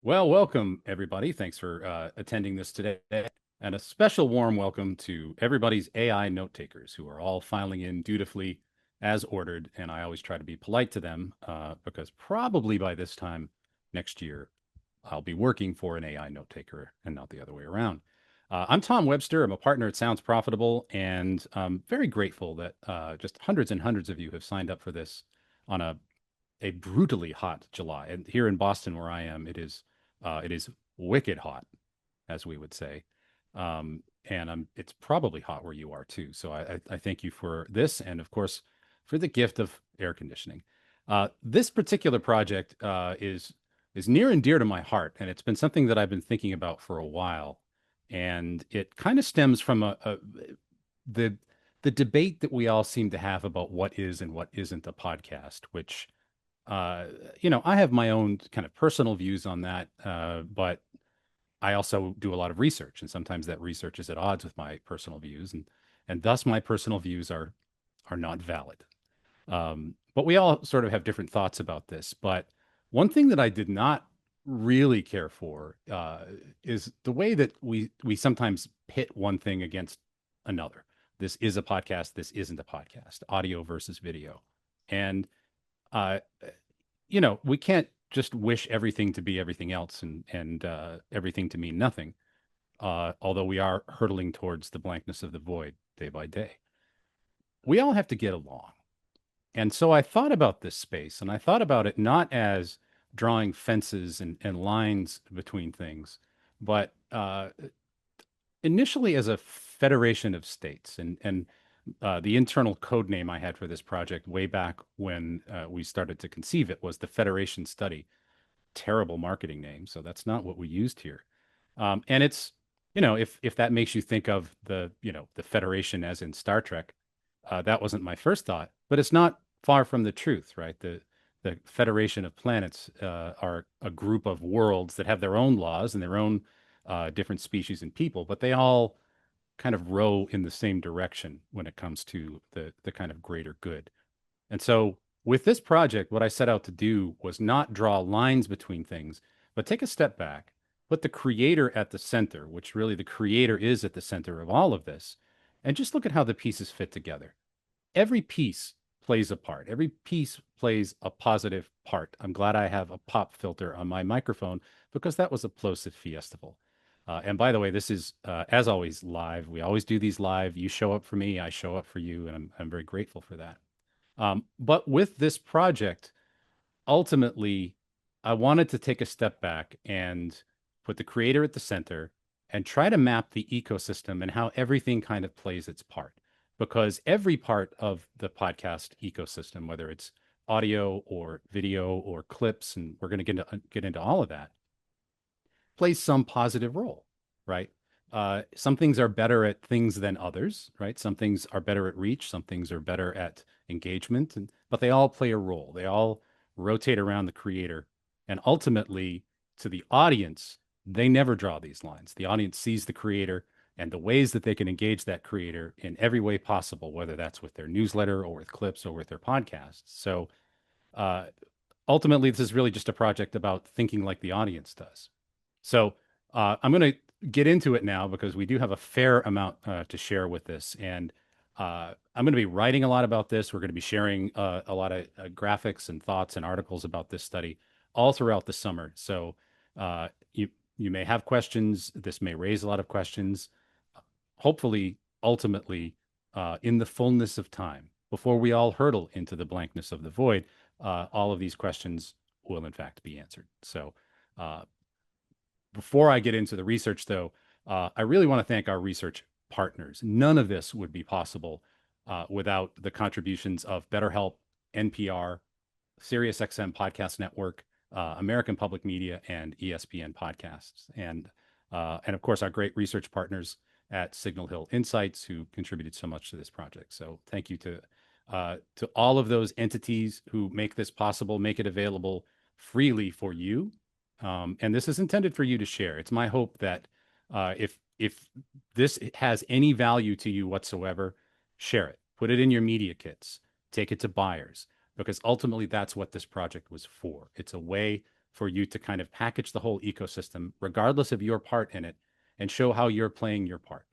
Well, welcome everybody. Thanks for attending this today. And a special warm welcome to everybody's AI note takers who are all filing in dutifully as ordered. And I always try to be polite to them because probably by this time next year, I'll be working for an AI note taker and not the other way around. I'm Tom Webster. I'm a partner at Sounds Profitable, and I'm very grateful that just hundreds and hundreds of you have signed up for this on a brutally hot July. And here in Boston, where I am, it is wicked hot, as we would say. And it's probably hot where you are too. So I thank you for this, and of course, for the gift of air conditioning. This particular project is near and dear to my heart, and it's been something that I've been thinking about for a while. And it kind of stems from the the debate that we all seem to have about what is and what isn't a podcast, which uh, I have my own kind of personal views on that, but I also do a lot of research, and sometimes that research is at odds with my personal views, and thus my personal views are not valid. But we all sort of have different thoughts about this. But one thing that I did not really care for is the way that we sometimes pit one thing against another. This is a podcast. This isn't a podcast. Audio versus video, and uh, we can't just wish everything to be everything else and everything to mean nothing. Although we are hurtling towards the blankness of the void day by day, we all have to get along. And so I thought about this space, and I thought about it not as drawing fences and lines between things, but initially as a federation of states. And the internal code name I had for this project way back when we started to conceive it was the Federation Study. Terrible marketing name, so that's not what we used here. And it's, if that makes you think of the Federation as in Star Trek, that wasn't my first thought, but it's not far from the truth, right? The Federation of Planets are a group of worlds that have their own laws and their own different species and people, but they all kind of row in the same direction when it comes to the kind of greater good. And so with this project, what I set out to do was not draw lines between things, but take a step back, put the creator at the center, which really the creator is at the center of all of this, and just look at how the pieces fit together. Every piece plays a part. Every piece plays a positive part. I'm glad I have a pop filter on my microphone because that was a plosive festival. And by the way, this is, as always, live. We always do these live. You show up for me, I show up for you, and I'm very grateful for that. But with this project, ultimately, I wanted to take a step back and put the creator at the center and try to map the ecosystem and how everything kind of plays its part. Because every part of the podcast ecosystem, whether it's audio or video or clips, and we're going to get into all of that, plays some positive role, right? Some things are better at things than others, right? Some things are better at reach, some things are better at engagement, but they all play a role. They all rotate around the creator, and ultimately, to the audience, they never draw these lines. The audience sees the creator and the ways that they can engage that creator in every way possible, whether that's with their newsletter or with clips or with their podcasts. So uh, ultimately, this is really just a project about thinking like the audience does. So I'm going to get into it now because we do have a fair amount to share with this. And I'm going to be writing a lot about this. We're going to be sharing a lot of graphics and thoughts and articles about this study all throughout the summer. So uh, you you may have questions. This may raise a lot of questions. Hopefully, ultimately, in the fullness of time, before we all hurtle into the blankness of the void, all of these questions will in fact be answered. So uh, before I get into the research, though, I really want to thank our research partners. None of this would be possible without the contributions of BetterHelp, NPR, SiriusXM Podcast Network, American Public Media, and ESPN Podcasts, and of course our great research partners at Signal Hill Insights who contributed so much to this project. So thank you to all of those entities who make this possible, make it available freely for you, and this is intended for you to share. It's my hope that if this has any value to you whatsoever, share it. Put it in your media kits. Take it to buyers because ultimately that's what this project was for. It's a way for you to kind of package the whole ecosystem, regardless of your part in it, and show how you're playing your part,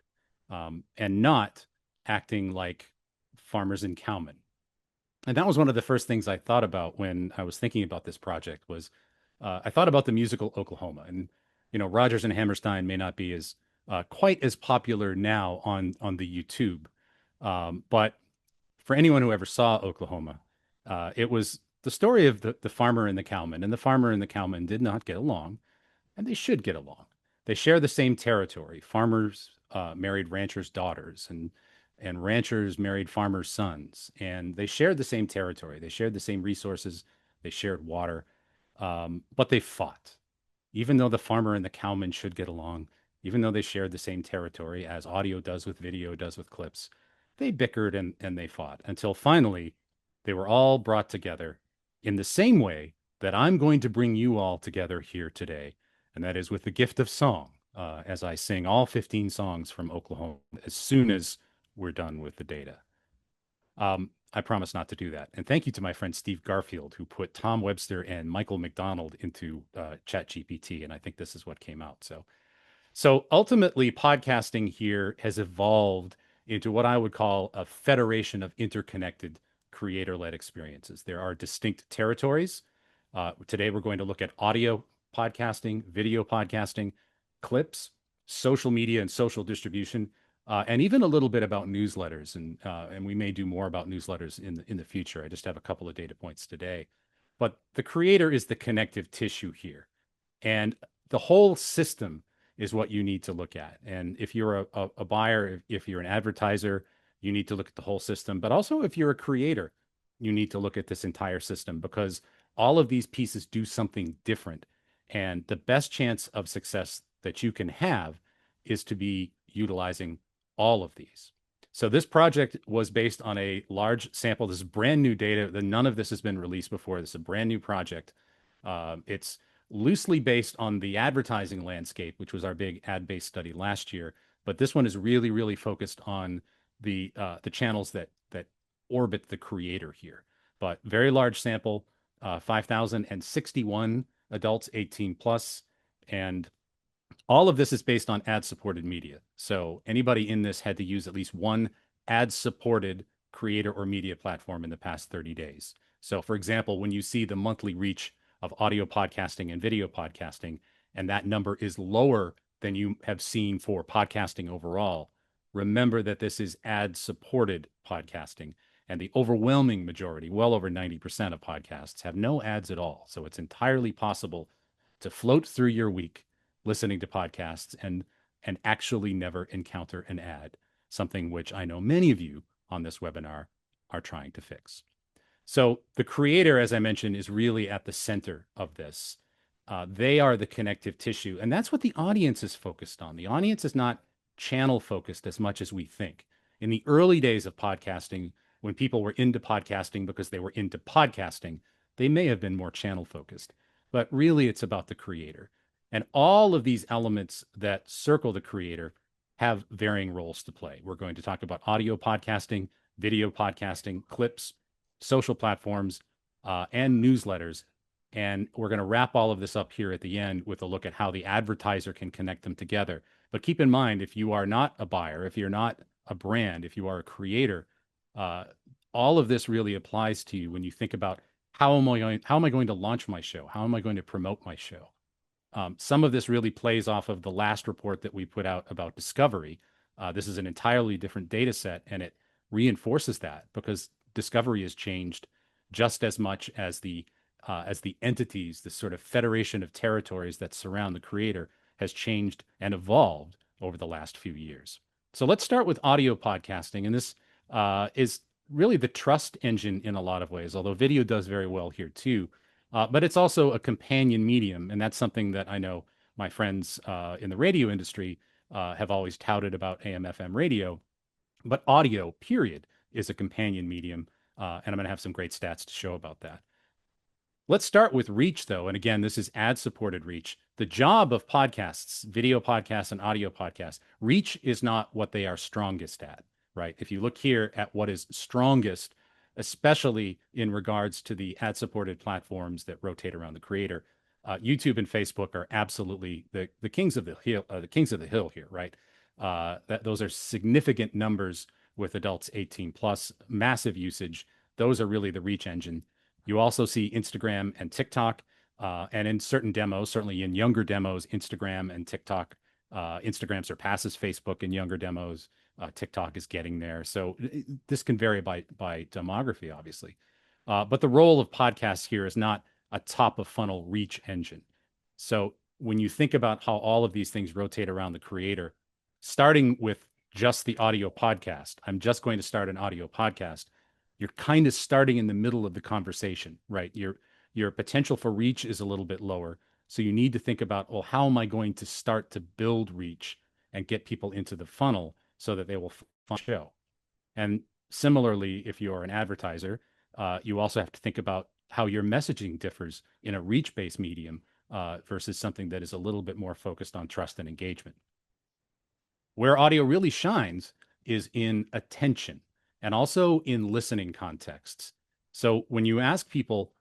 and not acting like farmers and cowmen. And that was one of the first things I thought about when I was thinking about this project was I thought about the musical Oklahoma. And, Rodgers and Hammerstein may not be as quite as popular now on the YouTube. But for anyone who ever saw Oklahoma, it was the story of the farmer and the cowman. And the farmer and the cowman did not get along, and they should get along. They share the same territory. Farmers married ranchers' daughters, and ranchers married farmers' sons, and they shared the same territory. They shared the same resources. They shared water, but they fought. Even though the farmer and the cowman should get along, even though they shared the same territory, as audio does with video, does with clips, they bickered and they fought until finally they were all brought together in the same way that I'm going to bring you all together here today, and that is with the gift of song, as I sing all 15 songs from Oklahoma as soon as we're done with the data. I promise not to do that. And thank you to my friend Steve Garfield, who put Tom Webster and Michael McDonald into ChatGPT, and I think this is what came out. So ultimately, podcasting here has evolved into what I would call a federation of interconnected creator-led experiences. There are distinct territories. Today, we're going to look at audio podcasting, video podcasting, clips, social media and social distribution, and even a little bit about newsletters. And we may do more about newsletters in the future. I just have a couple of data points today. But the creator is the connective tissue here. And the whole system is what you need to look at. And if you're a buyer, if you're an advertiser, you need to look at the whole system. But also, if you're a creator, you need to look at this entire system because all of these pieces do something different. And the best chance of success that you can have is to be utilizing all of these. So this project was based on a large sample. This is brand new data. None of this has been released before. This is a brand new project. It's loosely based on the advertising landscape, which was our big ad-based study last year. But this one is really, really focused on the channels that orbit the creator here. But very large sample, 5,061 adults 18 plus, and all of this is based on ad-supported media. So anybody in this had to use at least one ad-supported creator or media platform in the past 30 days. So for example, when you see the monthly reach of audio podcasting and video podcasting, and that number is lower than you have seen for podcasting overall, remember that this is ad-supported podcasting. And the overwhelming majority, well over 90% of podcasts, have no ads at all. So it's entirely possible to float through your week listening to podcasts and actually never encounter an ad, something which I know many of you on this webinar are trying to fix. So the creator, as I mentioned, is really at the center of this. They are the connective tissue, and that's what the audience is focused on. The audience is not channel focused as much as we think. In the early days of podcasting, when people were into podcasting because they were into podcasting, they may have been more channel focused, but really it's about the creator. And all of these elements that circle the creator have varying roles to play. We're going to talk about audio podcasting, video podcasting, clips, social platforms, and newsletters. And we're going to wrap all of this up here at the end with a look at how the advertiser can connect them together. But keep in mind, if you are not a buyer, if you're not a brand, if you are a creator, all of this really applies to you when you think about how am I going to launch my show? How am I going to promote my show? Some of this really plays off of the last report that we put out about discovery. This is an entirely different data set, and it reinforces that because discovery has changed just as much as the entities, the sort of federation of territories that surround the creator has changed and evolved over the last few years. So let's start with audio podcasting, and this is really the trust engine in a lot of ways, although video does very well here too. But it's also a companion medium, and that's something that I know my friends in the radio industry have always touted about AM/FM radio. But audio, period, is a companion medium, and I'm going to have some great stats to show about that. Let's start with reach, though. And again, this is ad-supported reach. The job of podcasts, video podcasts and audio podcasts, reach is not what they are strongest at, right? If you look here at what is strongest, especially in regards to the ad-supported platforms that rotate around the creator, YouTube and Facebook are absolutely the kings of the hill, the kings of the hill here, right? That those are significant numbers with adults 18 plus, massive usage. Those are really the reach engine. You also see Instagram and TikTok, and in certain demos, certainly in younger demos, Instagram and TikTok. Instagram surpasses Facebook in younger demos. TikTok is getting there, so this can vary by demography, obviously. But the role of podcasts here is not a top of funnel reach engine. So when you think about how all of these things rotate around the creator, starting with just the audio podcast, I'm just going to start an audio podcast. You're kind of starting in the middle of the conversation, right? Your potential for reach is a little bit lower. So you need to think about, well, how am I going to start to build reach and get people into the funnel so that they will find the show? And similarly, if you're an advertiser, you also have to think about how your messaging differs in a reach-based medium versus something that is a little bit more focused on trust and engagement. Where audio really shines is in attention and also in listening contexts. So when you ask people,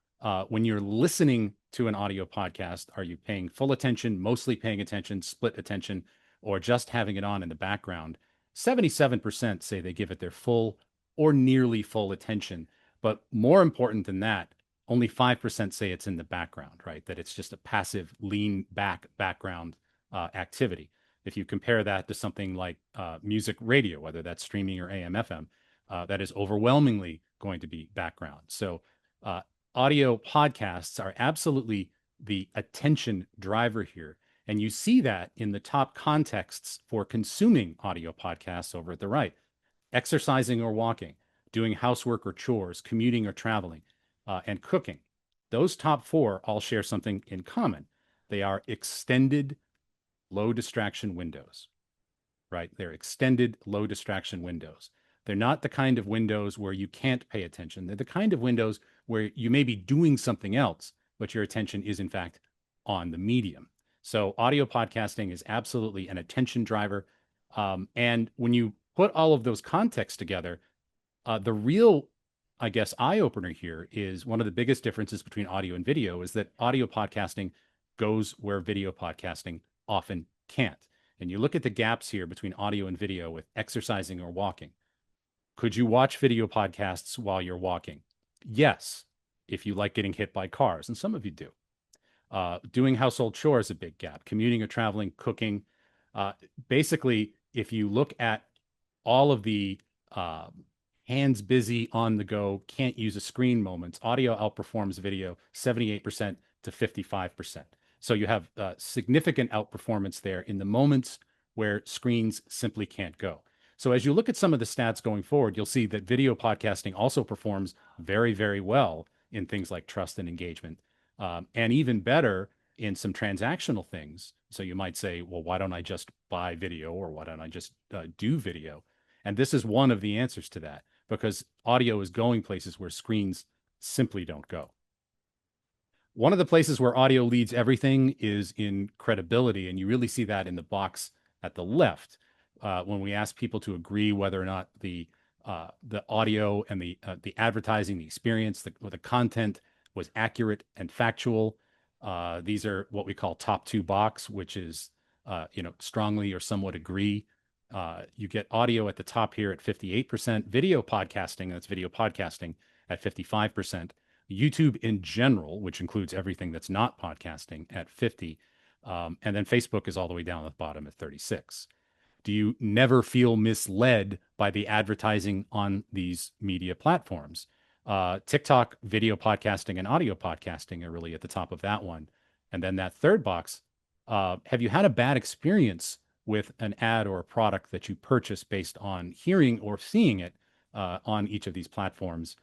when you're listening to an audio podcast, are you paying full attention, mostly paying attention, split attention, or just having it on in the background? 77% say they give it their full or nearly full attention. But more important than that, only 5% say it's in the background, right? That it's just a passive, lean back background activity. If you compare that to something like music radio, whether that's streaming or AM, FM, that is overwhelmingly going to be background. So audio podcasts are absolutely the attention driver here. And you see that in the top contexts for consuming audio podcasts over at the right: exercising or walking, doing housework or chores, commuting or traveling, and cooking. Those top four all share something in common. They are extended low distraction windows, right? They're extended low distraction windows. They're not the kind of windows where you can't pay attention. They're the kind of windows where you may be doing something else, but your attention is in fact on the medium. So audio podcasting is absolutely an attention driver. And when you put all of those contexts together, the real, I guess, eye opener here is one of the biggest differences between audio and video is that audio podcasting goes where video podcasting often can't. And you look at the gaps here between audio and video with exercising or walking. Could you watch video podcasts while you're walking? Yes, if you like getting hit by cars, and some of you do. Doing household chores, a big gap. Commuting or traveling, cooking. Basically, if you look at all of the hands busy, on the go, can't use a screen moments, audio outperforms video 78% to 55%. So you have significant outperformance there in the moments where screens simply can't go. So as you look at some of the stats going forward, you'll see that video podcasting also performs very, very well in things like trust and engagement, and even better in some transactional things. So you might say, well, why don't I just buy video, or why don't I just do video? And this is one of the answers to that, because audio is going places where screens simply don't go. One of the places where audio leads everything is in credibility, and you really see that in the box at the left when we ask people to agree whether or not the audio and the advertising, the experience, the content was accurate and factual. These are what we call top two box, which is strongly or somewhat agree. You get audio at the top here at 58%, video podcasting, that's video podcasting, at 55%. YouTube in general, which includes everything that's not podcasting, at 50. And then Facebook is all the way down at the bottom at 36. Do you never feel misled by the advertising on these media platforms? TikTok, video podcasting, and audio podcasting are really at the top of that one. And then that third box, have you had a bad experience with an ad or a product that you purchase based on hearing or seeing it on each of these platforms?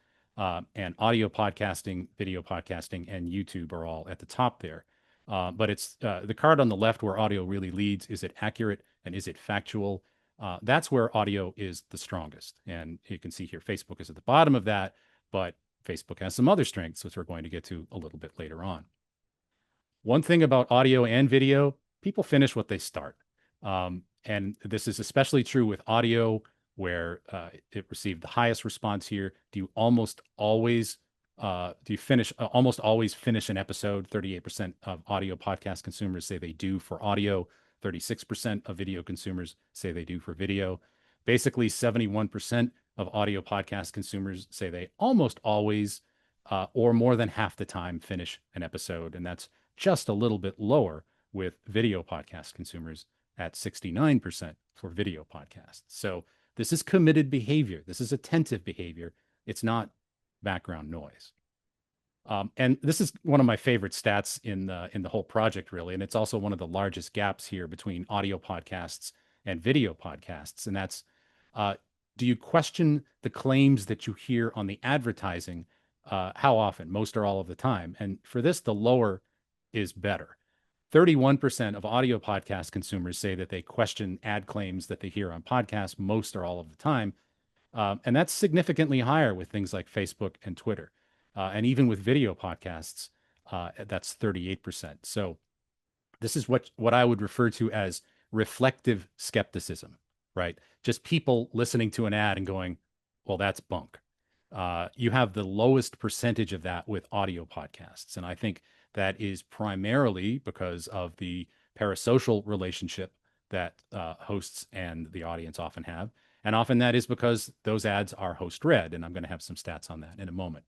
And audio podcasting, video podcasting, and YouTube are all at the top there. But it's the card on the left where audio really leads. Is it accurate and is it factual? That's where audio is the strongest. And you can see here, Facebook is at the bottom of that, but Facebook has some other strengths, which we're going to get to a little bit later on. One thing about audio and video, people finish what they start. And this is especially true with audio, where it received the highest response here. Do you almost always Do you finish almost always finish an episode? 38% of audio podcast consumers say they do for audio. 36% of video consumers say they do for video. Basically, 71% of audio podcast consumers say they almost always or more than half the time finish an episode. And that's just a little bit lower with video podcast consumers at 69% for video podcasts. So this is committed behavior. This is attentive behavior. It's not background noise. And this is one of my favorite stats in the whole project, really, and it's also one of the largest gaps here between audio podcasts and video podcasts. And that's, uh, do you question the claims that you hear on the advertising? How often? Most or all of the time. And for this, the lower is better. 31% of audio podcast consumers say that they question ad claims that they hear on podcasts most or all of the time. And that's significantly higher with things like Facebook and Twitter. And even with video podcasts, that's 38%. So this is what I would refer to as reflective skepticism, right? Just people listening to an ad and going, well, that's bunk. You have the lowest percentage of that with audio podcasts. And I think that is primarily because of the parasocial relationship that hosts and the audience often have. And often that is because those ads are host read. And I'm going to have some stats on that in a moment.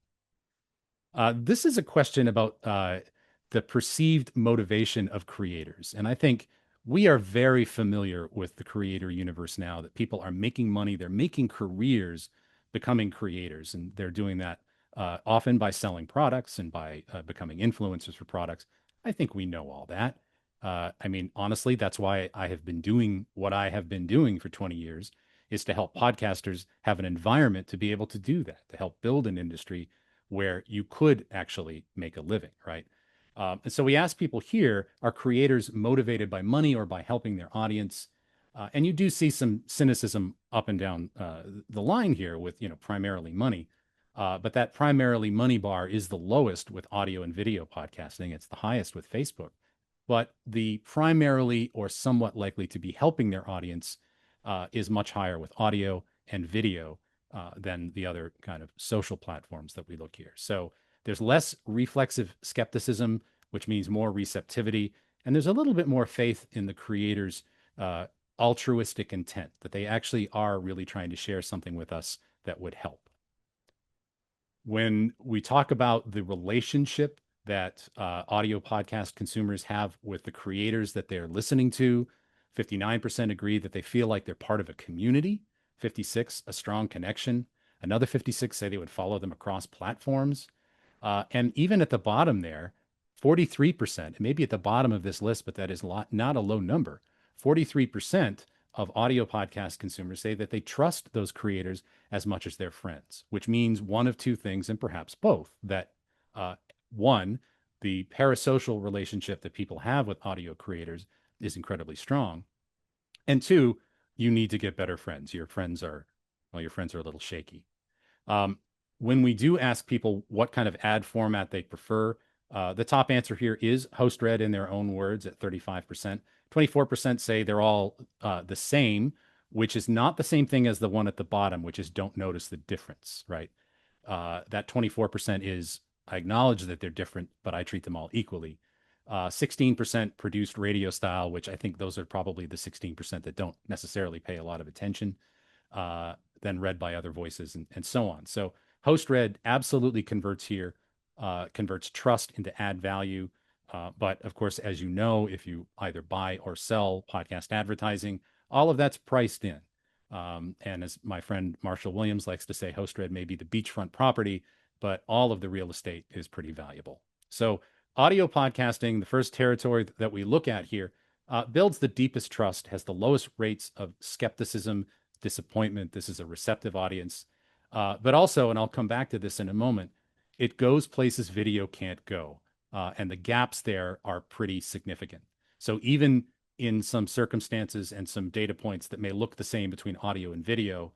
This is a question about the perceived motivation of creators. And I think we are very familiar with the creator universe now, that people are making money, they're making careers becoming creators, and they're doing that often by selling products and by becoming influencers for products. I think we know all that. I mean, honestly, that's why I have been doing what I have been doing for 20 years, is to help podcasters have an environment to be able to do that, to help build an industry where you could actually make a living, right? And so we ask people here, are creators motivated by money or by helping their audience? And you do see some cynicism up and down the line here with, primarily money. But that primarily money bar is the lowest with audio and video podcasting. It's the highest with Facebook. But the primarily or somewhat likely to be helping their audience is much higher with audio and video than the other kind of social platforms that we look here. So there's less reflexive skepticism, which means more receptivity. And there's a little bit more faith in the creator's altruistic intent, that they actually are really trying to share something with us that would help. When we talk about the relationship that audio podcast consumers have with the creators that they're listening to, 59% agree that they feel like they're part of a community. 56, a strong connection. Another 56 say they would follow them across platforms. And even at the bottom there, 43%, maybe at the bottom of this list, but that is not a low number. 43% of audio podcast consumers say that they trust those creators as much as their friends, which means one of two things, and perhaps both, that one, the parasocial relationship that people have with audio creators is incredibly strong. And two, you need to get better friends. Your friends are a little shaky. When we do ask people what kind of ad format they prefer, the top answer here is host read in their own words at 35%. 24% say they're all the same, which is not the same thing as the one at the bottom, which is don't notice the difference, right? That 24% is, I acknowledge that they're different, but I treat them all equally. 16% produced radio style, which I think those are probably the 16% that don't necessarily pay a lot of attention, then read by other voices and so on. So host read absolutely converts here, converts trust into ad value. But of course, as you know, if you either buy or sell podcast advertising, all of that's priced in. And as my friend Marshall Williams likes to say, host read may be the beachfront property, but all of the real estate is pretty valuable. So audio podcasting, the first territory that we look at here, builds the deepest trust, has the lowest rates of skepticism, disappointment. This is a receptive audience. But also, and I'll come back to this in a moment, it goes places video can't go. And the gaps there are pretty significant. So even in some circumstances and some data points that may look the same between audio and video,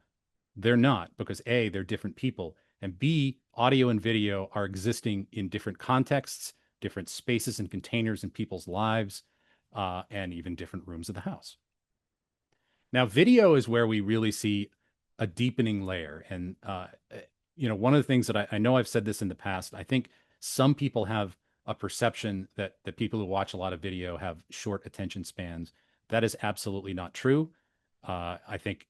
they're not, because A, they're different people, and B, audio and video are existing in different contexts, different spaces and containers in people's lives, and even different rooms of the house. Now, video is where we really see a deepening layer. And one of the things that I know I've said this in the past, I think some people have a perception that the people who watch a lot of video have short attention spans. That is absolutely not true. I think,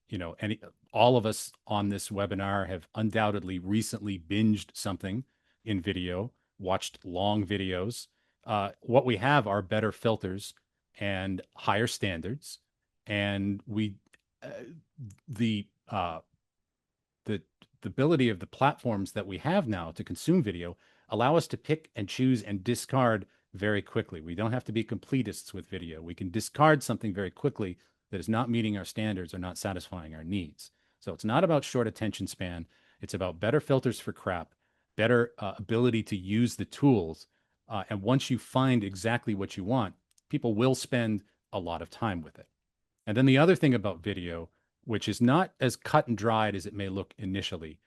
all of us on this webinar have undoubtedly recently binged something in video, watched long videos. What we have are better filters and higher standards, and uh, the uh, the the ability of the platforms that we have now to consume video allow us to pick and choose and discard very quickly. We don't have to be completists with video. We can discard something very quickly that is not meeting our standards or not satisfying our needs. So it's not about short attention span. It's about better filters for crap, better ability to use the tools. And once you find exactly what you want, people will spend a lot of time with it. And then the other thing about video, which is not as cut and dried as it may look initially,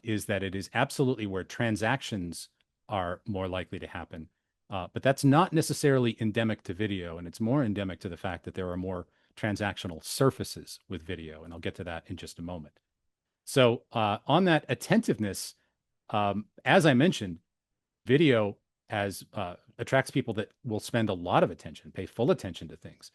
is that it is absolutely where transactions are more likely to happen. But that's not necessarily endemic to video, and it's more endemic to the fact that there are more transactional surfaces with video. And I'll get to that in just a moment. So, on that attentiveness, as I mentioned, video has attracts people that will spend a lot of attention, pay full attention to things.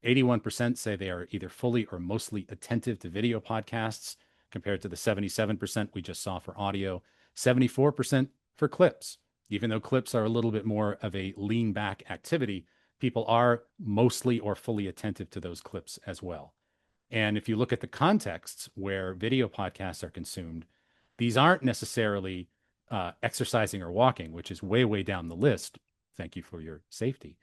81% say they are either fully or mostly attentive to video podcasts, compared to the 77% we just saw for audio, 74% for clips. Even though clips are a little bit more of a lean back activity, people are mostly or fully attentive to those clips as well. And if you look at the contexts where video podcasts are consumed, these aren't necessarily exercising or walking, which is way, way down the list. Thank you for your safety.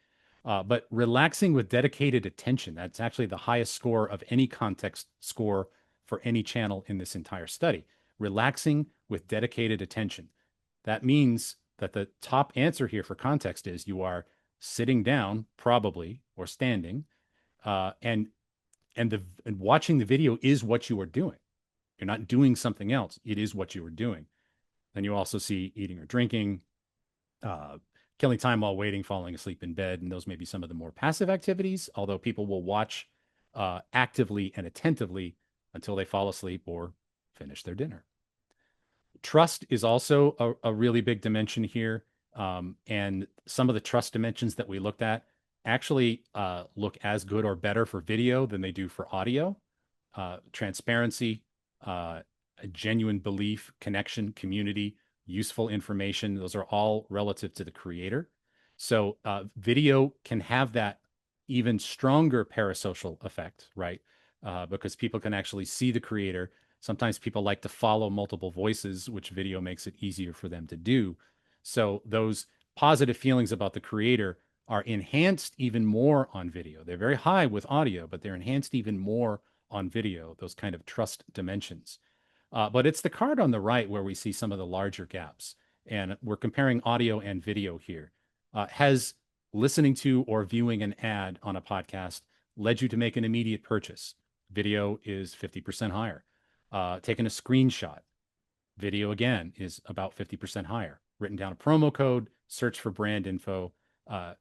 But relaxing with dedicated attention, that's actually the highest score of any context score for any channel in this entire study. Relaxing with dedicated attention. That means that the top answer here for context is you are sitting down, probably, or standing, and and watching the video is what you are doing. You're not doing something else. It is what you are doing. Then you also see eating or drinking, uh, killing time while waiting, falling asleep in bed, and those may be some of the more passive activities. Although people will watch actively and attentively until they fall asleep or finish their dinner. Trust is also a really big dimension here. And some of the trust dimensions that we looked at actually look as good or better for video than they do for audio. Transparency, a genuine belief, connection, community, useful information. Those are all relative to the creator. So video can have that even stronger parasocial effect, right? Because people can actually see the creator. Sometimes people like to follow multiple voices, which video makes it easier for them to do. So those positive feelings about the creator are enhanced even more on video. They're very high with audio, but they're enhanced even more on video, those kind of trust dimensions. But it's the card on the right where we see some of the larger gaps. And we're comparing audio and video here. Has listening to or viewing an ad on a podcast led you to make an immediate purchase? Video is 50% higher. Taking a screenshot, video again is about 50% higher. Written down a promo code, search for brand info,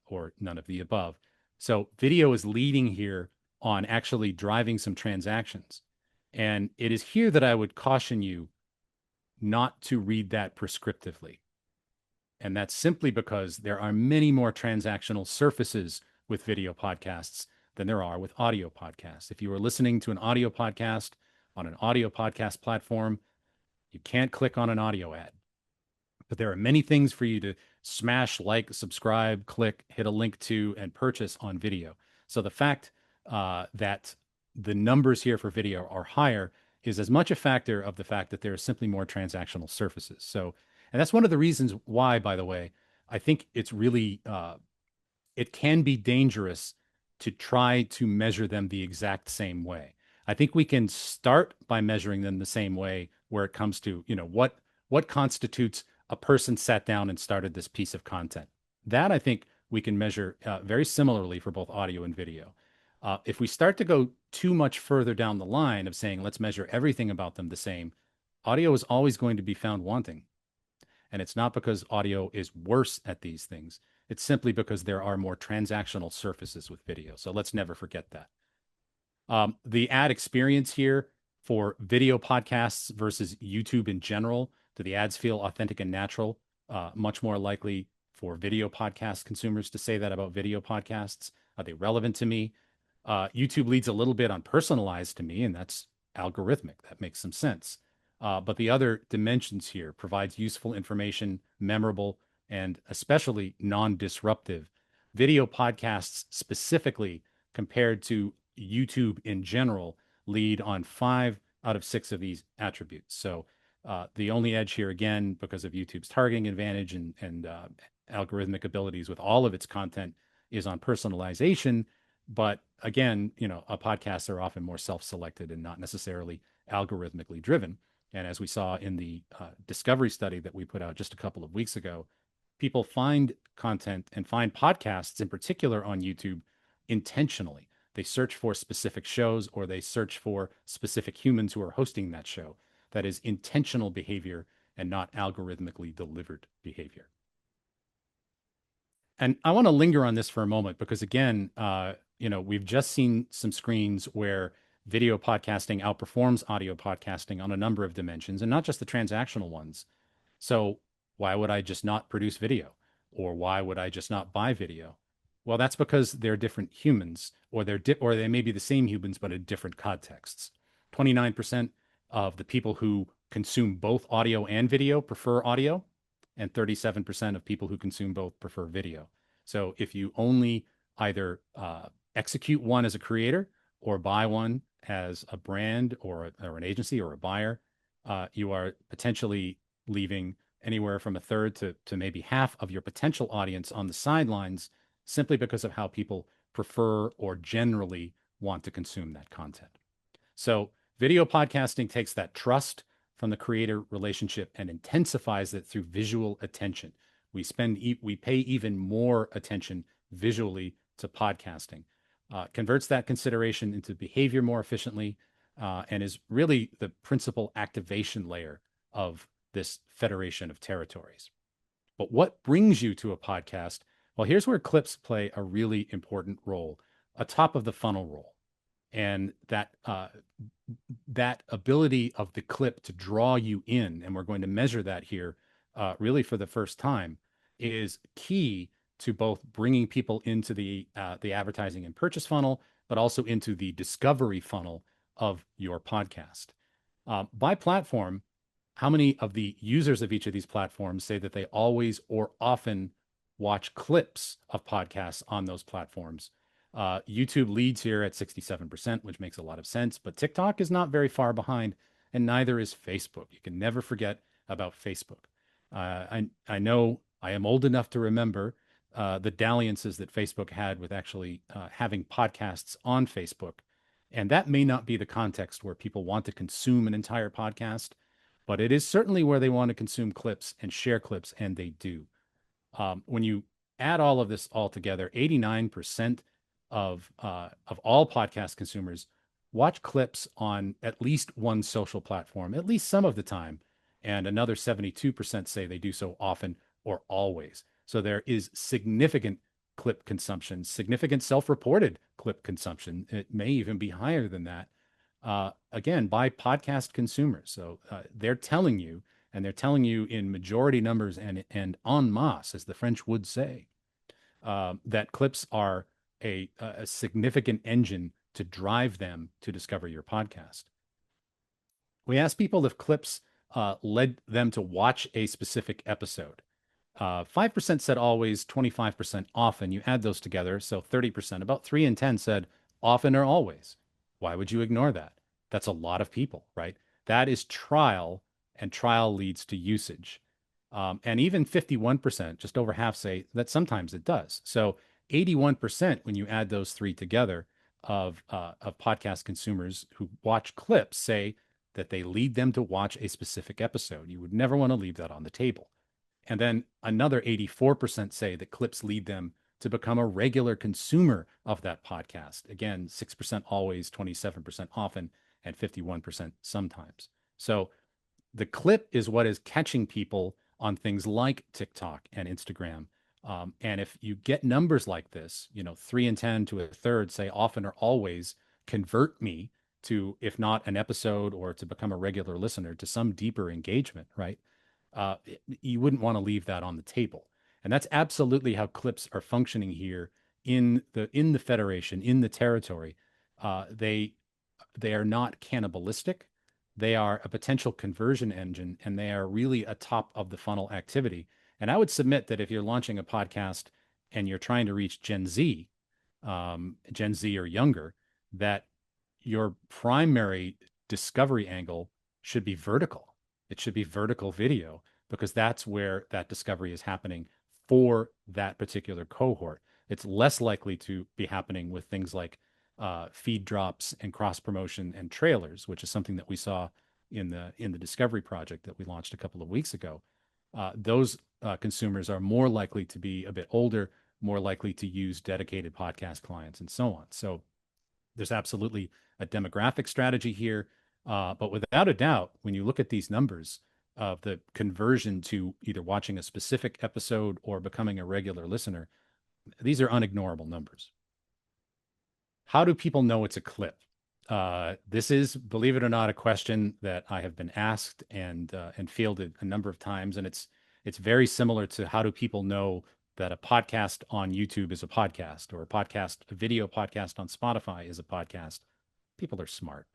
or none of the above. So video is leading here on actually driving some transactions. And it is here that I would caution you not to read that prescriptively. And that's simply because there are many more transactional surfaces with video podcasts than there are with audio podcasts. If you are listening to an audio podcast on an audio podcast platform, you can't click on an audio ad. But there are many things for you to smash, like, subscribe, click, hit a link to, and purchase on video. So the fact that the numbers here for video are higher is as much a factor of the fact that there are simply more transactional surfaces. So, and that's one of the reasons why, by the way, I think it's really, it can be dangerous to try to measure them the exact same way. I think we can start by measuring them the same way where it comes to, what constitutes a person sat down and started this piece of content. That I think we can measure very similarly for both audio and video. If we start to go too much further down the line of saying, let's measure everything about them the same, audio is always going to be found wanting. And it's not because audio is worse at these things. It's simply because there are more transactional surfaces with video. So let's never forget that. The ad experience here, For video podcasts versus YouTube in general, do the ads feel authentic and natural? Much more likely for video podcast consumers to say that about video podcasts. Are they relevant to me? YouTube leads a little bit on personalized to me, and that's algorithmic. That makes some sense. But the other dimensions here provides useful information, memorable, and especially non-disruptive. Video podcasts specifically compared to YouTube in general lead on 5 out of 6 of these attributes. So the only edge here, again, because of YouTube's targeting advantage and algorithmic abilities with all of its content, is on personalization. But again, podcasts are often more self-selected and not necessarily algorithmically driven. And as we saw in the discovery study that we put out just a couple of weeks ago, people find content and find podcasts in particular on YouTube intentionally. They search for specific shows or they search for specific humans who are hosting that show. That is intentional behavior and not algorithmically delivered behavior. And I want to linger on this for a moment because, again, we've just seen some screens where video podcasting outperforms audio podcasting on a number of dimensions, and not just the transactional ones. So why would I just not produce video? Or why would I just not buy video? Well, that's because they're different humans, or or they may be the same humans, but in different contexts. 29% of the people who consume both audio and video prefer audio, and 37% of people who consume both prefer video. So if you only either execute one as a creator or buy one as a brand or an agency or a buyer, you are potentially leaving anywhere from a third to maybe half of your potential audience on the sidelines simply because of how people prefer or generally want to consume that content. So video podcasting takes that trust from the creator relationship and intensifies it through visual attention. We pay even more attention visually to podcasting, converts that consideration into behavior more efficiently, and is really the principal activation layer of this federation of territories. But what brings you to a podcast? Well, here's where clips play a really important role, a top of the funnel role. And that ability of the clip to draw you in, and we're going to measure that here really for the first time, is key to both bringing people into the advertising and purchase funnel, but also into the discovery funnel of your podcast. By platform, how many of the users of each of these platforms say that they always or often watch clips of podcasts on those platforms? YouTube leads here at 67%, which makes a lot of sense, but TikTok is not very far behind, and neither is Facebook. You can never forget about Facebook. I know I am old enough to remember the dalliances that Facebook had with actually having podcasts on Facebook. And that may not be the context where people want to consume an entire podcast, but it is certainly where they want to consume clips and share clips, and they do. When you add all of this all together, 89% of all podcast consumers watch clips on at least one social platform, at least some of the time, and another 72% say they do so often or always. So there is significant clip consumption, significant self-reported clip consumption. It may even be higher than that. Again, by podcast consumers. So they're telling you, and they're telling you in majority numbers and en masse, as the French would say, that clips are a significant engine to drive them to discover your podcast. We asked people if clips led them to watch a specific episode. 5% said always, 25% often. You add those together, so 30%. About 3 in 10 said often or always. Why would you ignore that? That's a lot of people, right? That is trial, and trial leads to usage. And even 51%, just over half, say that sometimes it does. So 81%, when you add those three together, of podcast consumers who watch clips say that they lead them to watch a specific episode. You would never want to leave that on the table. And then another 84% say that clips lead them to become a regular consumer of that podcast. Again, 6% always, 27% often, and 51% sometimes. So the clip is what is catching people on things like TikTok and Instagram. And if you get numbers like this, 3 in 10 to a third say often or always convert me to, if not an episode or to become a regular listener, to some deeper engagement, right? You wouldn't want to leave that on the table. And that's absolutely how clips are functioning here in the federation, in the territory. They are not cannibalistic. They are a potential conversion engine, and they are really a top of the funnel activity. And I would submit that if you're launching a podcast and you're trying to reach Gen Z or younger, that your primary discovery angle should be vertical. It should be vertical video because that's where that discovery is happening for that particular cohort. It's less likely to be happening with things like feed drops and cross promotion and trailers, which is something that we saw in the Discovery project that we launched a couple of weeks ago. Those consumers are more likely to be a bit older, more likely to use dedicated podcast clients, and so on. So there's absolutely a demographic strategy here. But without a doubt, when you look at these numbers of the conversion to either watching a specific episode or becoming a regular listener, these are unignorable numbers. How do people know it's a clip? This is, believe it or not, a question that I have been asked and fielded a number of times, and it's very similar to how do people know that a podcast on YouTube is a podcast, or a video podcast on Spotify is a podcast. People are smart.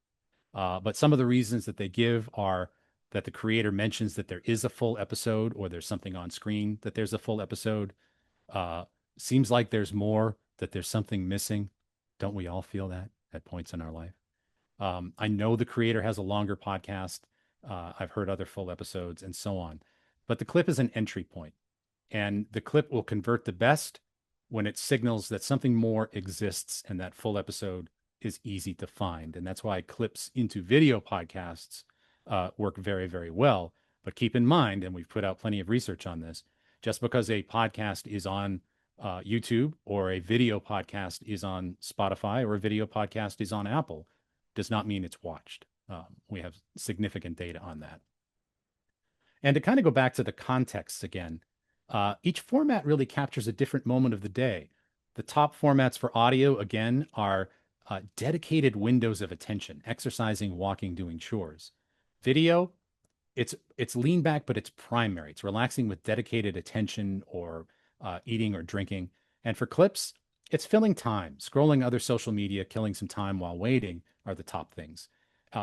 But some of the reasons that they give are that the creator mentions that there is a full episode, or there's something on screen that there's a full episode. Uh, Seems like there's more, that there's something missing. Don't we all feel that at points in our life? I know the creator has a longer podcast. I've heard other full episodes and so on. But the clip is an entry point, and the clip will convert the best when it signals that something more exists and that full episode is easy to find. And that's why clips into video podcasts work very, very well. But keep in mind, and we've put out plenty of research on this, just because a podcast is on YouTube, or a video podcast is on Spotify, or a video podcast is on Apple, does not mean it's watched. We have significant data on that. And to kind of go back to the context again, each format really captures a different moment of the day. The top formats for audio, again, are dedicated windows of attention: exercising, walking, doing chores. Video, it's lean back, but it's primary. It's relaxing with dedicated attention, or eating or drinking. And for clips, it's filling time. Scrolling other social media, killing some time while waiting are the top things,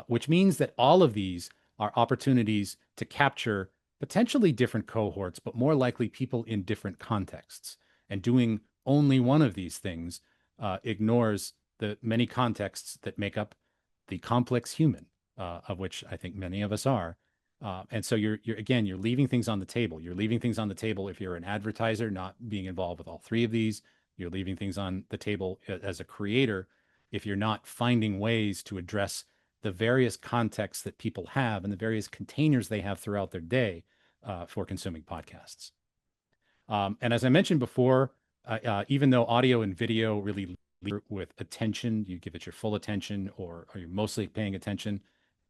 which means that all of these are opportunities to capture potentially different cohorts, but more likely people in different contexts. And doing only one of these things ignores the many contexts that make up the complex human, of which I think many of us are. And so you're leaving things on the table. You're leaving things on the table if you're an advertiser, not being involved with all three of these. You're leaving things on the table as a creator if you're not finding ways to address the various contexts that people have and the various containers they have throughout their day for consuming podcasts. And as I mentioned before, even though audio and video really lead with attention, you give it your full attention, or are you mostly paying attention?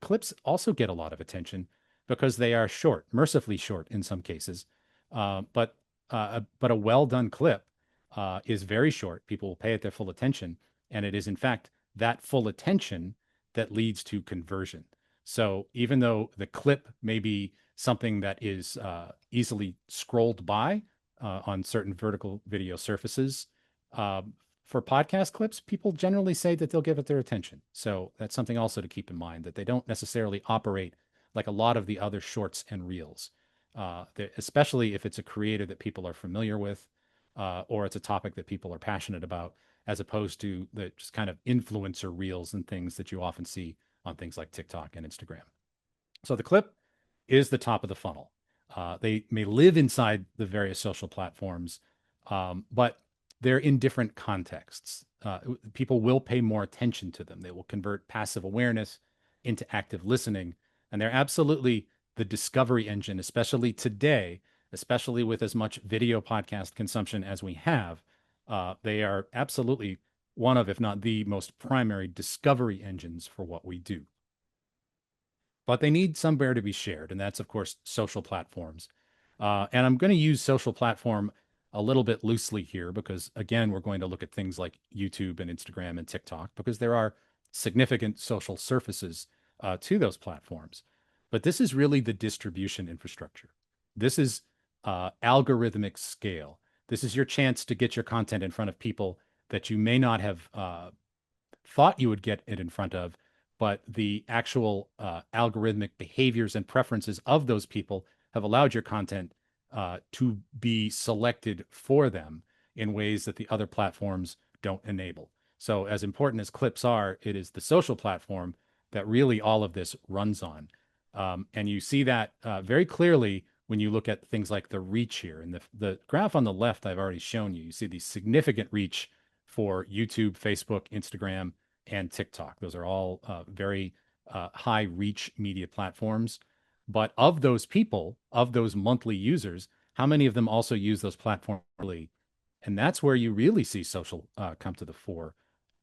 Clips also get a lot of attention because they are short, mercifully short in some cases. But a well done clip is very short. People will pay it their full attention, and it is in fact that full attention that leads to conversion. So even though the clip may be something that is easily scrolled by on certain vertical video surfaces, for podcast clips, people generally say that they'll give it their attention. So that's something also to keep in mind, that they don't necessarily operate like a lot of the other shorts and reels, especially if it's a creator that people are familiar with, or it's a topic that people are passionate about, as opposed to the just kind of influencer reels and things that you often see on things like TikTok and Instagram. So the clip is the top of the funnel. They may live inside the various social platforms, but they're in different contexts. People will pay more attention to them. They will convert passive awareness into active listening. And they're absolutely the discovery engine, especially today, especially with as much video podcast consumption as we have. They are absolutely one of, if not the most primary discovery engines for what we do. But they need somewhere to be shared, and that's, of course, social platforms. And I'm going to use social platform a little bit loosely here because, again, we're going to look at things like YouTube and Instagram and TikTok because there are significant social surfaces to those platforms. But this is really the distribution infrastructure. This is algorithmic scale. This is your chance to get your content in front of people that you may not have thought you would get it in front of, but the actual algorithmic behaviors and preferences of those people have allowed your content to be selected for them in ways that the other platforms don't enable. So, as important as clips are, it is the social platform that really all of this runs on. And you see that very clearly when you look at things like the reach here. And the graph on the left, I've already shown you. You see the significant reach for YouTube, Facebook, Instagram, and TikTok. Those are all very high reach media platforms. But of those people, of those monthly users, how many of them also use those platforms? And that's where you really see social come to the fore,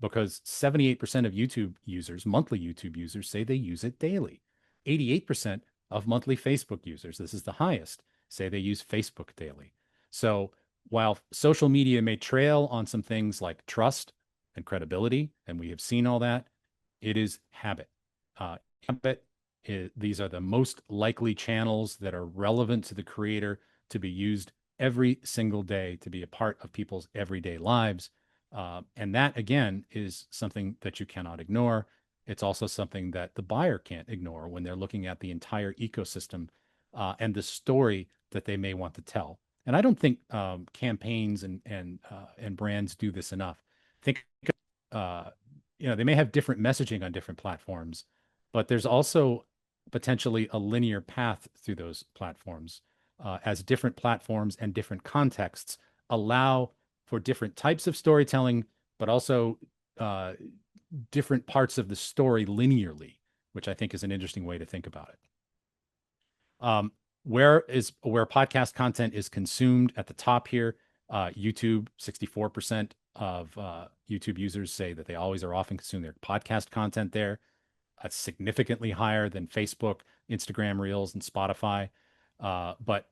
because 78% of YouTube users, monthly YouTube users, say they use it daily. 88% of monthly Facebook users, this is the highest, say they use Facebook daily. So while social media may trail on some things like trust and credibility, and we have seen all that, it is habit. Habit. These are the most likely channels that are relevant to the creator to be used every single day, to be a part of people's everyday lives. And that, again, is something that you cannot ignore. It's also something that the buyer can't ignore when they're looking at the entire ecosystem and the story that they may want to tell. And I don't think campaigns and brands do this enough. Think, uh, they may have different messaging on different platforms, but there's also potentially a linear path through those platforms, as different platforms and different contexts allow for different types of storytelling, but also uh, different parts of the story linearly, which I think is an interesting way to think about it. Where podcast content is consumed at the top here? YouTube, 64% of YouTube users say that they always or often consume their podcast content there. That's significantly higher than Facebook, Instagram Reels, and Spotify. But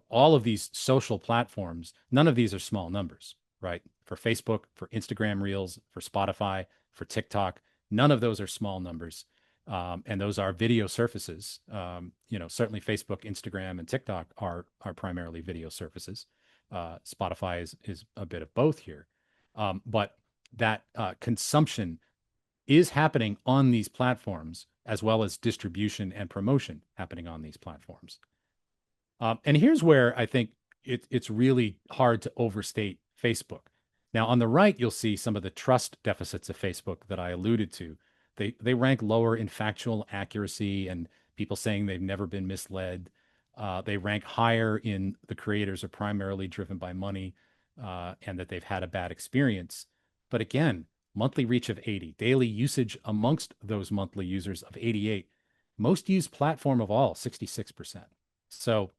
all of these social platforms, none of these are small numbers, right? For Facebook, for Instagram Reels, for Spotify, for TikTok, none of those are small numbers. And those are video surfaces. Certainly Facebook, Instagram, and TikTok are primarily video surfaces. Spotify is a bit of both here, but that consumption is happening on these platforms, as well as distribution and promotion happening on these platforms. And here's where I think it's really hard to overstate Facebook. Now, on the right, you'll see some of the trust deficits of Facebook that I alluded to. They rank lower in factual accuracy and people saying they've never been misled. They rank higher in the creators are primarily driven by money and that they've had a bad experience. But again, monthly reach of 80, daily usage amongst those monthly users of 88, most used platform of all, 66%. So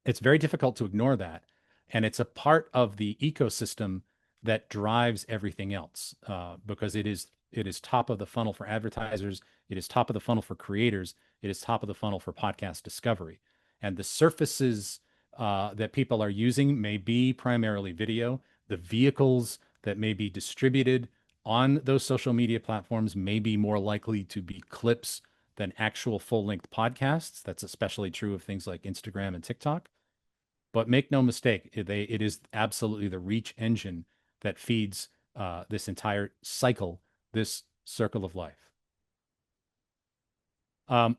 it's very difficult to ignore that. And it's a part of the ecosystem that drives everything else because it is top of the funnel for advertisers. It is top of the funnel for creators. It is top of the funnel for podcast discovery. And the surfaces that people are using may be primarily video. The vehicles that may be distributed on those social media platforms may be more likely to be clips than actual full-length podcasts. That's especially true of things like Instagram and TikTok. But make no mistake, it is absolutely the reach engine that feeds this entire cycle, this circle of life.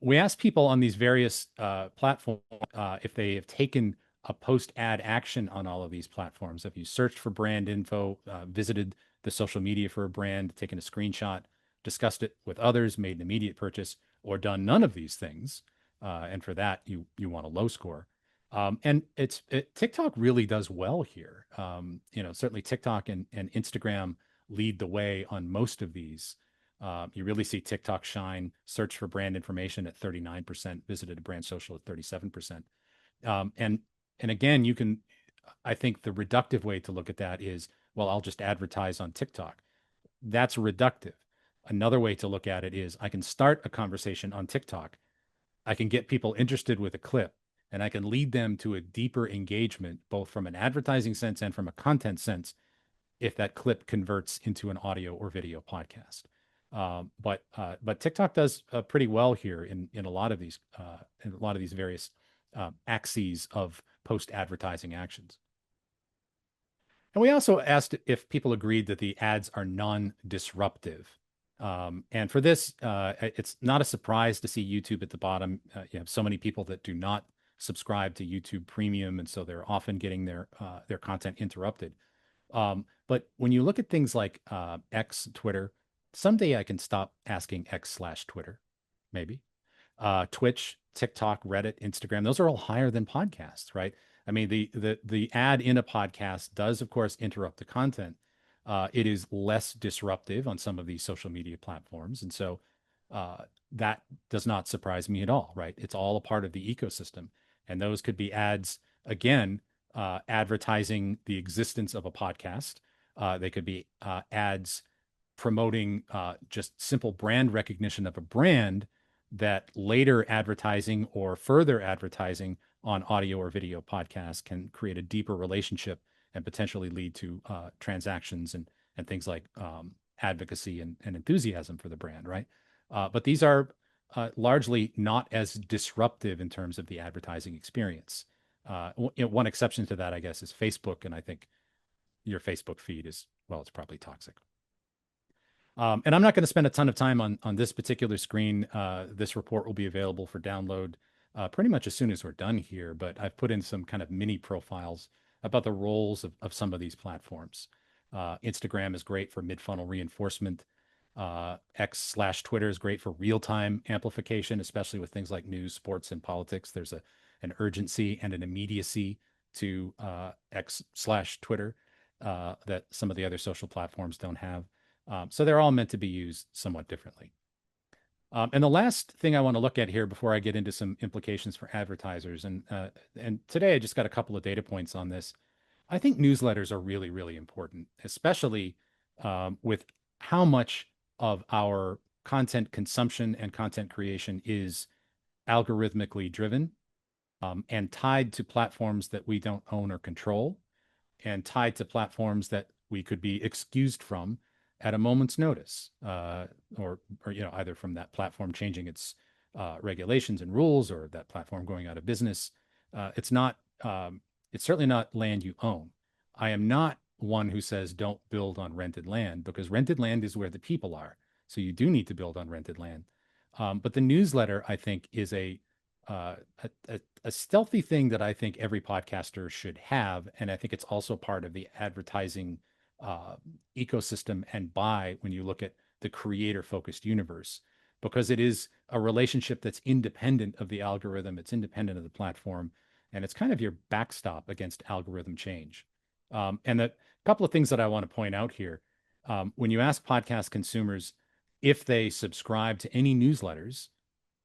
We asked people on these various platforms if they have taken a post-ad action on all of these platforms. If you searched for brand info, visited the social media for a brand, taken a screenshot, discussed it with others, made an immediate purchase, or done none of these things, and for that you want a low score. And TikTok really does well here. Certainly TikTok and Instagram lead the way on most of these. You really see TikTok shine. Search for brand information at 39%, visited a brand social at 37%. And again, I think the reductive way to look at that is, well, I'll just advertise on TikTok. That's reductive. Another way to look at it is I can start a conversation on TikTok. I can get people interested with a clip and I can lead them to a deeper engagement, both from an advertising sense and from a content sense, if that clip converts into an audio or video podcast. But TikTok does pretty well here in a lot of these various axes of post advertising actions. And we also asked if people agreed that the ads are non-disruptive. And for this, it's not a surprise to see YouTube at the bottom. You have so many people that do not subscribe to YouTube Premium, and so they're often getting their content interrupted. But when you look at things like X, Twitter, someday I can stop asking X/Twitter, maybe. Twitch, TikTok, Reddit, Instagram, those are all higher than podcasts, right? I mean, the ad in a podcast does, of course, interrupt the content. It is less disruptive on some of these social media platforms, and so uh, that does not surprise me at all, right? It's all a part of the ecosystem, and those could be ads again, advertising the existence of a podcast. They could be ads promoting just simple brand recognition of a brand that later advertising or further advertising on audio or video podcasts can create a deeper relationship and potentially lead to transactions and things like advocacy and enthusiasm for the brand, right? But these are largely not as disruptive in terms of the advertising experience. One exception to that, I guess, is Facebook, and I think your Facebook feed is, well, it's probably toxic. And I'm not going to spend a ton of time on this particular screen. This report will be available for download pretty much as soon as we're done here. But I've put in some kind of mini profiles about the roles of some of these platforms. Instagram is great for mid-funnel reinforcement. X/Twitter is great for real-time amplification, especially with things like news, sports, and politics. There's an urgency and an immediacy to X/Twitter that some of the other social platforms don't have. So they're all meant to be used somewhat differently. And the last thing I want to look at here before I get into some implications for advertisers, and today I just got a couple of data points on this. I think newsletters are really, really important, especially with how much of our content consumption and content creation is algorithmically driven and tied to platforms that we don't own or control, and tied to platforms that we could be excused from at a moment's notice, or either from that platform changing its regulations and rules, or that platform going out of business. It's not. It's certainly not land you own. I am not one who says don't build on rented land, because rented land is where the people are. So you do need to build on rented land. But the newsletter, I think, is uh, a stealthy thing that I think every podcaster should have, and I think it's also part of the advertising uh, ecosystem and buy when you look at the creator-focused universe, because it is a relationship that's independent of the algorithm, it's independent of the platform, and it's kind of your backstop against algorithm change. And a couple of things that I want to point out here: when you ask podcast consumers if they subscribe to any newsletters,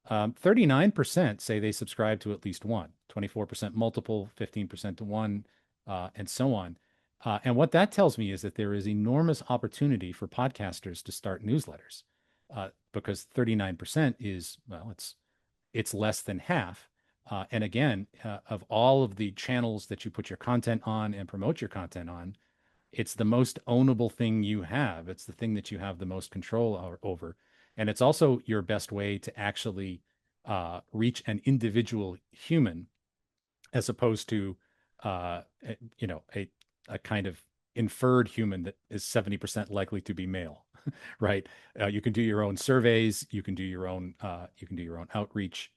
39% say they subscribe to at least one, 24% multiple, 15% to one, and so on. And what that tells me is that there is enormous opportunity for podcasters to start newsletters, because 39% is, well, it's less than half. And again, of all of the channels that you put your content on and promote your content on, it's the most ownable thing you have. It's the thing that you have the most control over. And it's also your best way to actually reach an individual human, as opposed to, uh, a kind of inferred human that is 70% likely to be male, right? You can do your own surveys. You can do your own outreach.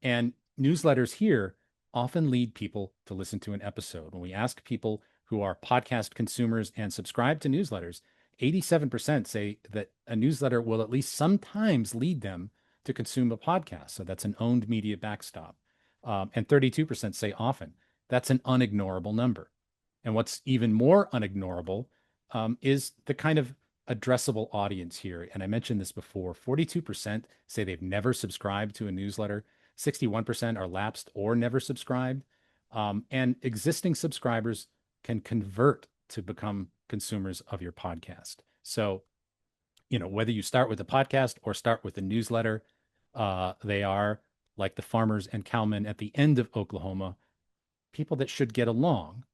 And newsletters here often lead people to listen to an episode. When we ask people who are podcast consumers and subscribe to newsletters, 87% say that a newsletter will at least sometimes lead them to consume a podcast. So that's an owned media backstop. And 32% say often. That's an unignorable number. And what's even more unignorable is the kind of addressable audience here. And I mentioned this before: 42% say they've never subscribed to a newsletter, 61% are lapsed or never subscribed. And existing subscribers can convert to become consumers of your podcast. So, whether you start with the podcast or start with the newsletter, they are like the farmers and cowmen at the end of Oklahoma, people that should get along,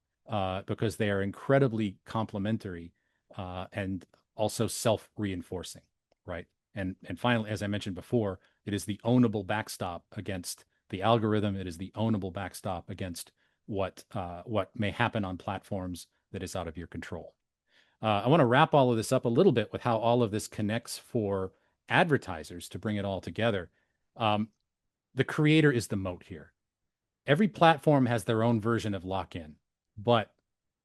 because they are incredibly complementary and also self reinforcing. right? And finally, as I mentioned before, it is the ownable backstop against the algorithm. It is the ownable backstop against what may happen on platforms that is out of your control. I want to wrap all of this up a little bit with how all of this connects for advertisers to bring it all together. Um, the creator is the moat here. Every platform has their own version of lock in, but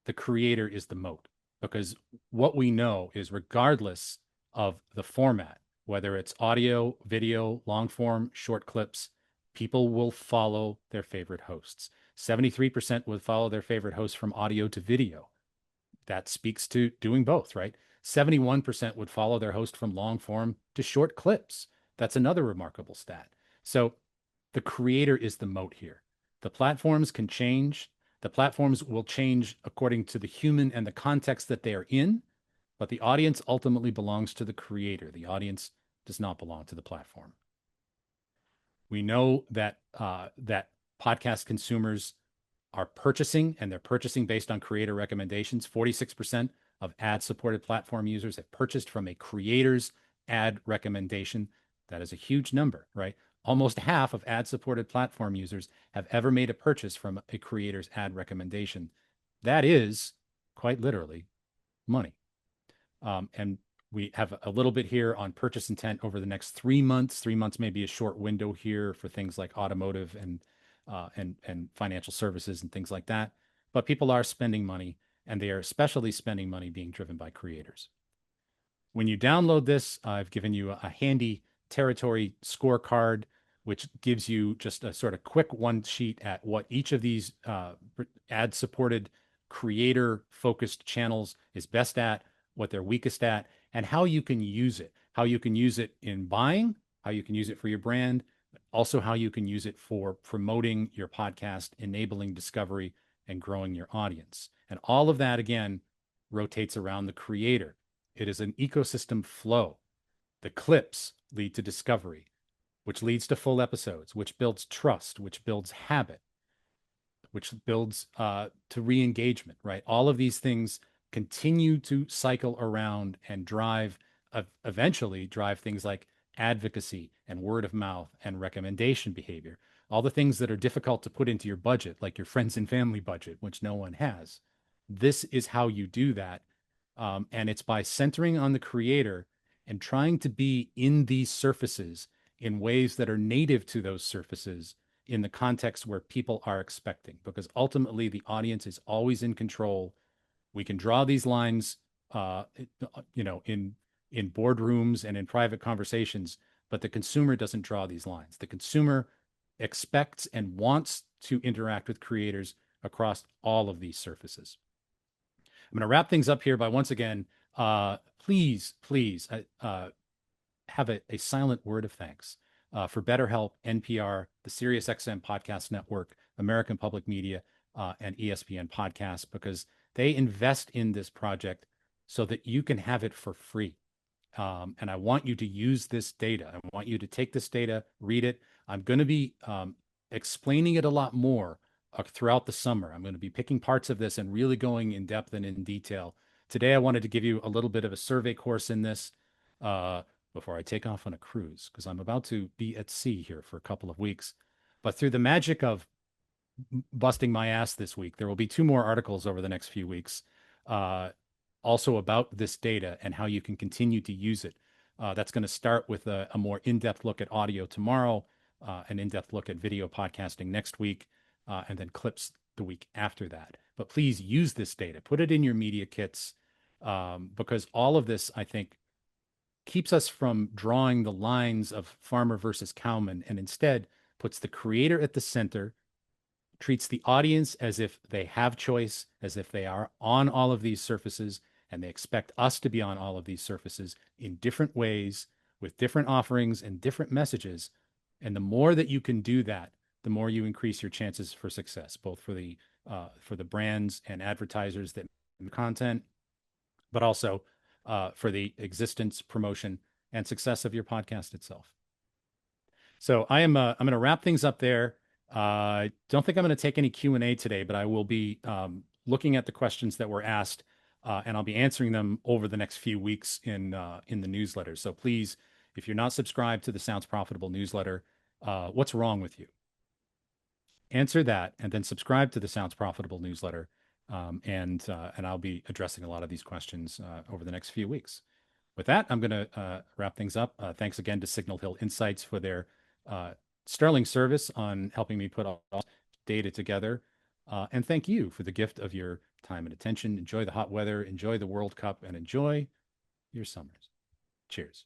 the creator is the moat because what we know is regardless of the format, whether it's audio, video, long form, short clips, people will follow their favorite hosts. 73% would follow their favorite host from audio to video. That speaks to doing both, right? 71% would follow their host from long form to short clips. That's another remarkable stat. So the creator is the moat here. The platforms can change. The platforms will change according to the human and the context that they are in, but the audience ultimately belongs to the creator. The audience does not belong to the platform. We know that podcast consumers are purchasing, and they're purchasing based on creator recommendations. 46% of ad-supported platform users have purchased from a creator's ad recommendation. That is a huge number, right? Almost half of ad-supported platform users have ever made a purchase from a creator's ad recommendation. That is quite literally money. And we have a little bit here on purchase intent over the next 3 months. 3 months may be a short window here for things like automotive and financial services and things like that. But people are spending money, and they are especially spending money being driven by creators. When you download this, I've given you a handy territory scorecard, which gives you just a sort of quick one sheet at what each of these ad supported creator focused channels is best at, what they're weakest at, and how you can use it. How you can use it in buying, how you can use it for your brand, also how you can use it for promoting your podcast, enabling discovery, and growing your audience. And all of that, again, rotates around the creator. It is an ecosystem flow. The clips lead to discovery, which leads to full episodes, which builds trust, which builds habit, which builds to re-engagement, right? All of these things continue to cycle around and drive, eventually drive things like advocacy and word of mouth and recommendation behavior. All the things that are difficult to put into your budget, like your friends and family budget, which no one has. This is how you do that. And it's by centering on the creator and trying to be in these surfaces in ways that are native to those surfaces in the context where people are expecting, because ultimately the audience is always in control. We can draw these lines, uh, in boardrooms and in private conversations, but the consumer doesn't draw these lines. The consumer expects and wants to interact with creators across all of these surfaces. I'm going to wrap things up here by once again, please have a silent word of thanks for BetterHelp, NPR, the SiriusXM Podcast Network, American Public Media, and ESPN Podcasts, because they invest in this project so that you can have it for free. And I want you to use this data. I want you to take this data, read it. I'm going to be explaining it a lot more throughout the summer. I'm going to be picking parts of this and really going in depth and in detail. Today, I wanted to give you a little bit of a survey course in this before I take off on a cruise, because I'm about to be at sea here for a couple of weeks. But through the magic of busting my ass this week, there will be 2 more articles over the next few weeks, also about this data and how you can continue to use it. That's going to start with a more in-depth look at audio tomorrow, an in-depth look at video podcasting next week, and then clips the week after that. But please use this data, put it in your media kits, because all of this, I think, keeps us from drawing the lines of farmer versus cowman, and instead puts the creator at the center, treats the audience as if they have choice, as if they are on all of these surfaces, and they expect us to be on all of these surfaces in different ways, with different offerings and different messages. And the more that you can do that, the more you increase your chances for success, both for the brands and advertisers that make content, but also for the existence, promotion, and success of your podcast itself. So I'm going to wrap things up there. Don't think I'm going to take any Q&A today, but I will be looking at the questions that were asked. and I'll be answering them over the next few weeks in the newsletter. So please, if you're not subscribed to the Sounds Profitable newsletter, what's wrong with you? Answer that, and then subscribe to the Sounds Profitable newsletter. And I'll be addressing a lot of these questions over the next few weeks. With that, I'm going to wrap things up. Thanks again to Signal Hill Insights for their sterling service on helping me put all data together. And thank you for the gift of your time and attention. Enjoy the hot weather, enjoy the World Cup, and enjoy your summers. Cheers.